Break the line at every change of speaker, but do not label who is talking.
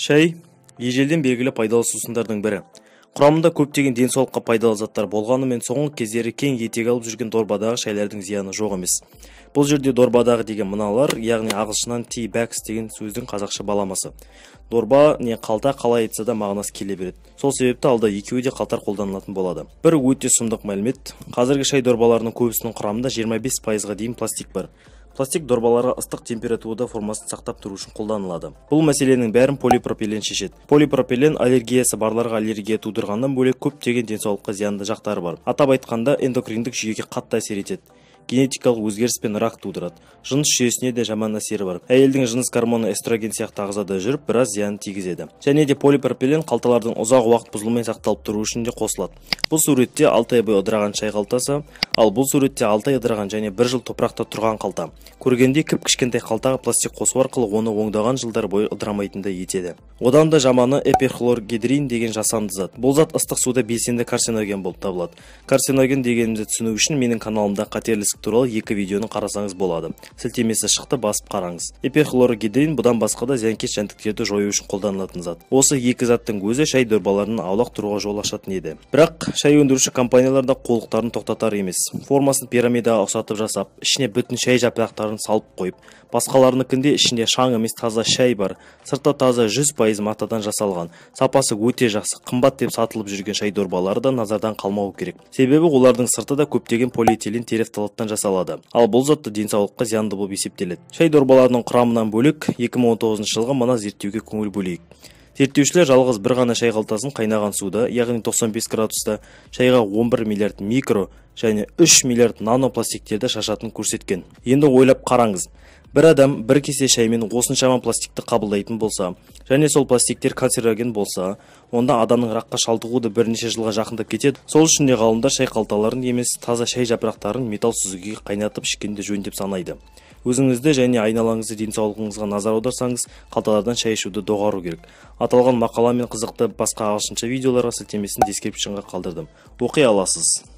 Шай ежелден белгілі пайдалы сусындардың бірі. Құрамында көптеген денсаулыққа пайдалы заттар болғанымен соңғы кездері кең етек алып жүрген дорбадағы шайлардың зияны жоқ емес. Бұл жерде дорбадағы деген мыналар, яғни ағылшыннан tea bags деген сөздің қазақша баламасы. Дорба не қалта қалай айтса да мағынасы келе береді. Сол себепті алда екеуі де қалтар қолданылатын болады. Бір өте сұмдық мәлімет. Қазіргі шай дорбаларының көбісінің құрамында 25%-ға дейін пластик бар. Пластик дорбаларға ыстық температурада формасын сақтап тұру үшін қолданылады. Бұл мәселенің бәрін полипропилен шешеді. Полипропилен аллергиясы барларға аллергия тудырғаннан бөлек көптеген денсаулыққа зиянды жақтары бар. Атап айтқанда эндокриндік жүйеге қатты әсер етеді. Генетикалық өзгеріс пен рак тудырады. Жыныс жүйесіне де жаман әсері бар. Әйелдің жыныс гормоны эстроген сияқты ағзада жүріп, біраз зиян тигізеді. Және де полипропилен қалталардың ұзақ уақыт бұзылмай сақталып тұру үшін де қосылады. Бұл суретте 6 ай бойы ыдыраған шай қалтасы, ал бұл суретте 6 ай ыдыраған және 1 жыл топырақта тұрған қалта. Көргенде кіп-кішкентай қалтаға пластик қосу арқылы оны оңдаған жылдар бойы ыдырамайтындай етеді. Одан да жаманы эпихлоргидрин деген жасанды зат. Бұл зат ыстық суда белсенді карциноген болып табылады. Карциноген дегенімізді түсіну үшін менің каналымда қатерлік туралы 2 видеоны қарасаңыз болады. Сілтемесі шықты, басып қараңыз. Эпихлоргидрин бұдан басқа да зиянкес жәндіктерді жою үшін қолданылатын зат. Осы екі заттың өзі шай дорбаларының аулақ тұруға жол ашатын еді. Бірақ шай өндіруші компаниялар да қолдықтарын тоқтатар емес. Формасын пирамидаға ұқсатып жасап, ішіне бүтін шай жапырақтарын салып қойып, басқаларыныкінде ішінде шаң емес таза шай бар. Сырты таза 100% матадан жасалған. Сапасы өте жақсы, қымбат деп сатылып жүрген шай дорбалары да назардан қалмауы керек. Себебі олардың сырты да көптеген полиэтилен терефталаттан жасалады. Ал бұл затты денсаулыққа зиянды болып есептеледі. Шай дорбаларының құрамынан бөлек 2019 жылғы мына зерттеуге көңіл бөлейік. Зерттеушілер жалғыз бір ғана шай қалтасын қайнаған суда, яғни 95 градуста шайға 11 миллиард микро және 3 миллиард нанопластиктерді шашатын көрсеткен. Енді ойлап қараңыз. Бір адам бір кесе шаймен осыншама пластикті қабылдайтын болса, және сол пластиктер канцероген болса, онда адамның раққа шалдығуы да бірнеше жылға жақындап кетеді. Сол үшін де ғалымдар шай қалталарын емес, таза шай жапырақтарын металл сүзгіге қайнатып ішкенді жөн деп санайды. Өзіңізді және айналаңызды денсаулығыңызға назар аударсаңыз, қалталардан шай ішуді доғару керек. Аталған мақала мен қызықты басқа ағылшынша видеоларға сілтемесін дескрипшнға қалдырдым. Оқи аласыз.